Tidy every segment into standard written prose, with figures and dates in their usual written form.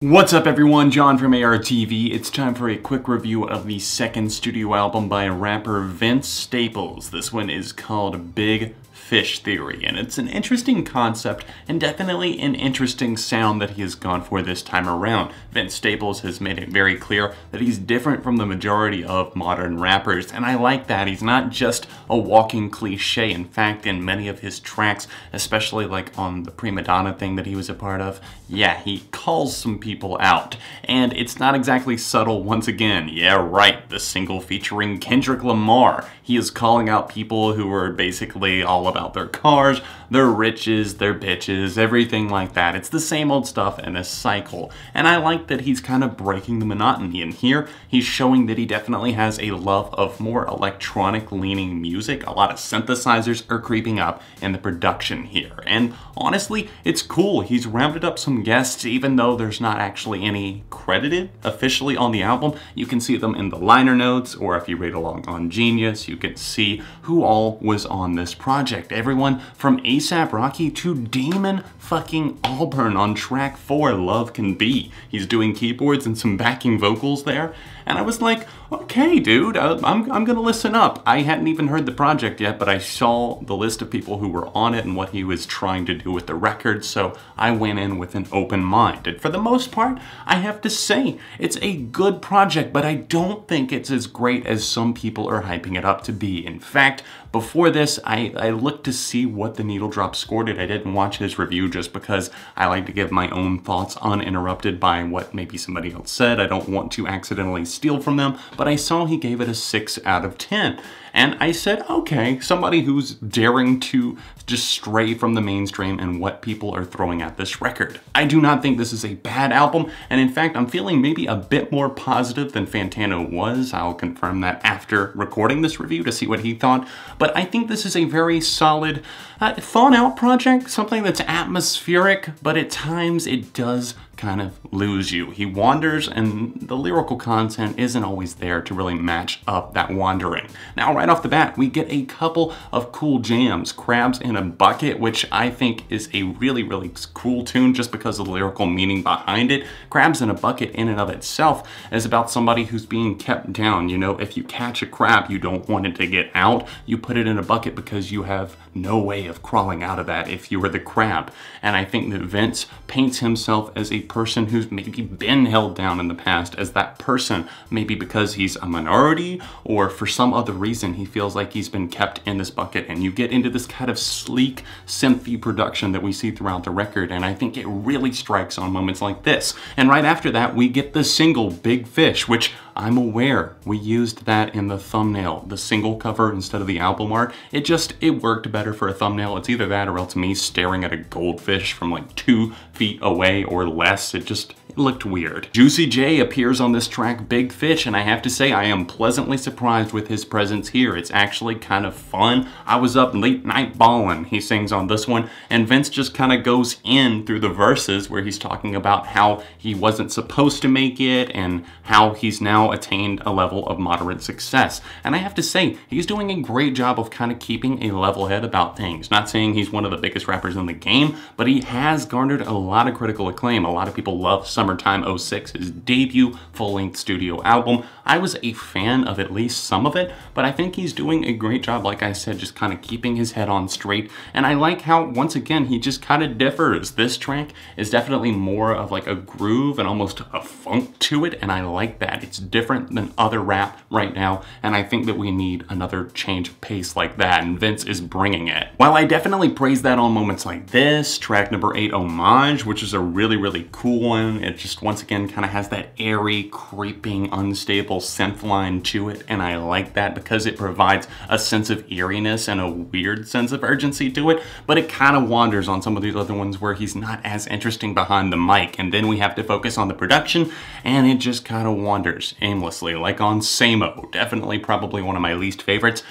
What's up everyone, John from ARTV. It's time for a quick review of the second studio album by rapper Vince Staples. This one is called Big Fish Theory, and it's an interesting concept and definitely an interesting sound that he has gone for this time around. Vince Staples has made it very clear that he's different from the majority of modern rappers, and I like that. He's not just a walking cliche. In fact, in many of his tracks, especially like on the Prima Donna thing that he was a part of, yeah, he calls some people out. And it's not exactly subtle once again. Yeah, right, the single featuring Kendrick Lamar. He is calling out people who are basically all about their cars, their riches, their bitches, everything like that. It's the same old stuff in a cycle. And I like that he's kind of breaking the monotony. And here, he's showing that he definitely has a love of more electronic-leaning music. A lot of synthesizers are creeping up in the production here. And honestly, it's cool. He's rounded up some guests, even though there's not actually any credited officially on the album. You can see them in the liner notes, or if you read along on Genius, you can see who all was on this project. Everyone from A$AP Rocky to Damon fucking Albarn on track 4, Love Can Be. He's doing keyboards and some backing vocals there. And I was like, okay, dude, I'm gonna listen up. I hadn't even heard the project yet, but I saw the list of people who were on it and what he was trying to do with the record, so I went in with an open mind. And for the most part, I have to say, it's a good project, but I don't think it's as great as some people are hyping it up to be. In fact, before this, I looked to see what the Needle Drop scored it. I didn't watch his review just because I like to give my own thoughts uninterrupted by what maybe somebody else said. I don't want to accidentally steal from them, but I saw he gave it a 6 out of 10. And I said, okay, somebody who's daring to just stray from the mainstream and what people are throwing at this record. I do not think this is a bad album, and in fact, I'm feeling maybe a bit more positive than Fantano was. I'll confirm that after recording this review to see what he thought. But I think this is a very solid, thought-out project, something that's atmospheric, but at times it does kind of lose you. He wanders, and the lyrical content isn't always there to really match up that wandering. Now, right off the bat, we get a couple of cool jams. Crabs in a Bucket, which I think is a really, really cool tune just because of the lyrical meaning behind it. Crabs in a Bucket in and of itself is about somebody who's being kept down. You know, if you catch a crab, you don't want it to get out. You put it in a bucket because you have no way of crawling out of that if you were the crab. And I think that Vince paints himself as a person who's maybe been held down in the past as that person, maybe because he's a minority or for some other reason he feels like he's been kept in this bucket. And you get into this kind of sleek synthy production that we see throughout the record, and I think it really strikes on moments like this. And right after that, we get the single Big Fish, which I'm aware we used that in the thumbnail, the single cover instead of the album art. It worked better for a thumbnail. It's either that or else me staring at a goldfish from like 2 feet away or less. It looked weird. Juicy J appears on this track, Big Fish, and I have to say I am pleasantly surprised with his presence here. It's actually kind of fun. I was up late night ballin', he sings on this one, and Vince just kind of goes in through the verses where he's talking about how he wasn't supposed to make it and how he's now attained a level of moderate success. And I have to say, he's doing a great job of kind of keeping a level head about things. Not saying he's one of the biggest rappers in the game, but he has garnered a lot of critical acclaim. A lot of people love Summertime 06, his debut full-length studio album. I was a fan of at least some of it, but I think he's doing a great job, like I said, just kind of keeping his head on straight. And I like how, once again, he just kind of differs. This track is definitely more of like a groove and almost a funk to it, and I like that. It's different than other rap right now, and I think that we need another change of pace like that, and Vince is bringing it. While I definitely praise that on moments like this, track number 8, Homage, which is a really, really cool one. It just once again kind of has that airy, creeping, unstable synth line to it, and I like that because it provides a sense of eeriness and a weird sense of urgency to it, but it kind of wanders on some of these other ones where he's not as interesting behind the mic, and then we have to focus on the production, and it just kind of wanders aimlessly, like on SAMO. Definitely probably one of my least favorites.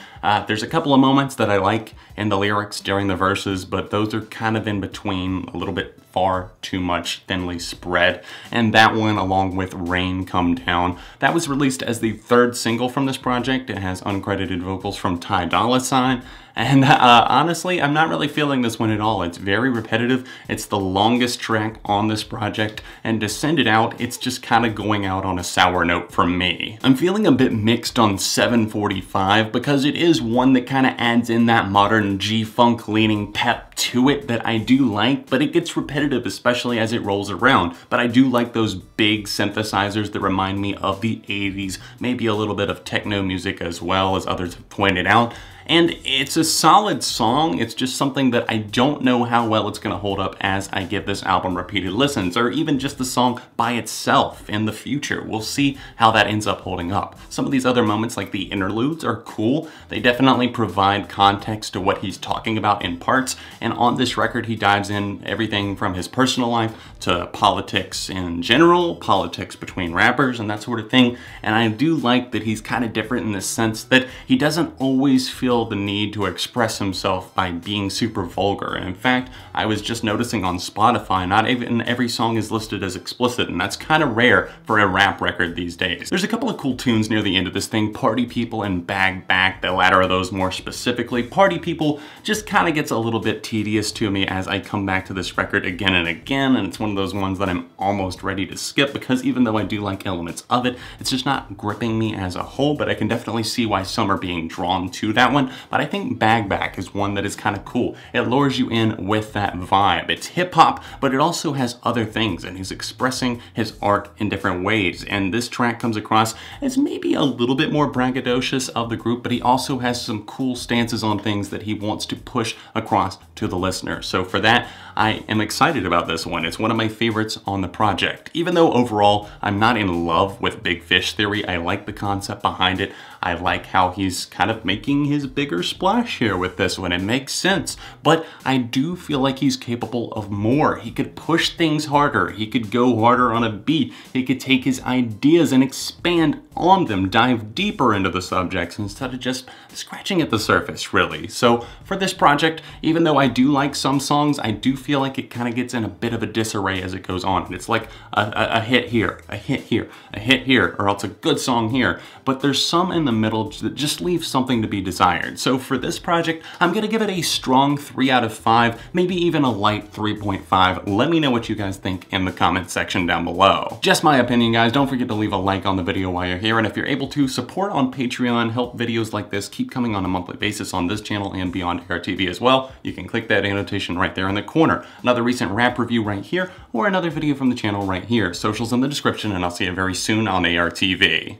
There's a couple of moments that I like in the lyrics during the verses, but those are kind of in between, a little bit far too much thinly spread. And that one, along with Rain Come Down, that was released as the 3rd single from this project. It has uncredited vocals from Ty Dolla $ign, And honestly, I'm not really feeling this one at all. It's very repetitive. It's the longest track on this project, and to send it out, it's just kind of going out on a sour note for me. I'm feeling a bit mixed on 745 because it is one that kind of adds in that modern G-funk leaning pep to it that I do like, but it gets repetitive, especially as it rolls around. But I do like those big synthesizers that remind me of the 80s, maybe a little bit of techno music as well, as others have pointed out. And it's a solid song, it's just something that I don't know how well it's gonna hold up as I give this album repeated listens, or even just the song by itself in the future. We'll see how that ends up holding up. Some of these other moments, like the interludes, are cool. They definitely provide context to what he's talking about in parts, and on this record he dives in everything from his personal life to politics in general, politics between rappers and that sort of thing. And I do like that he's kind of different in the sense that he doesn't always feel the need to express himself by being super vulgar. And in fact, I was just noticing on Spotify, not even every song is listed as explicit, and that's kind of rare for a rap record these days. There's a couple of cool tunes near the end of this thing, Party People and Bag Back, the latter of those more specifically. Party People just kind of gets a little bit tedious to me as I come back to this record again and again, and it's one of those ones that I'm almost ready to skip because even though I do like elements of it, it's just not gripping me as a whole, but I can definitely see why some are being drawn to that one. But I think Bag Back is one that is kind of cool. It lures you in with that vibe. It's hip hop, but it also has other things, and he's expressing his art in different ways. And this track comes across as maybe a little bit more braggadocious of the group, but he also has some cool stances on things that he wants to push across to the listener. So for that, I am excited about this one. It's one of my favorites on the project. Even though overall I'm not in love with Big Fish Theory, I like the concept behind it. I like how he's kind of making his bigger splash here with this one. It makes sense, but I do feel like he's capable of more. He could push things harder. He could go harder on a beat. He could take his ideas and expand on them, dive deeper into the subjects instead of just scratching at the surface, really. So for this project, even though I do like some songs, I do feel like it kind of gets in a bit of a disarray as it goes on. It's like a hit here, a hit here, a hit here, or else a good song here, but there's some in the middle that just leaves something to be desired. So for this project, I'm gonna give it a strong 3 out of 5, maybe even a light 3.5. Let me know what you guys think in the comment section down below. Just my opinion, guys. Don't forget to leave a like on the video while you're here, and if you're able to, support on Patreon, help videos like this keep coming on a monthly basis on this channel and beyond ARTV as well. You can click that annotation right there in the corner. Another recent rap review right here, or another video from the channel right here. Socials in the description, and I'll see you very soon on ARTV.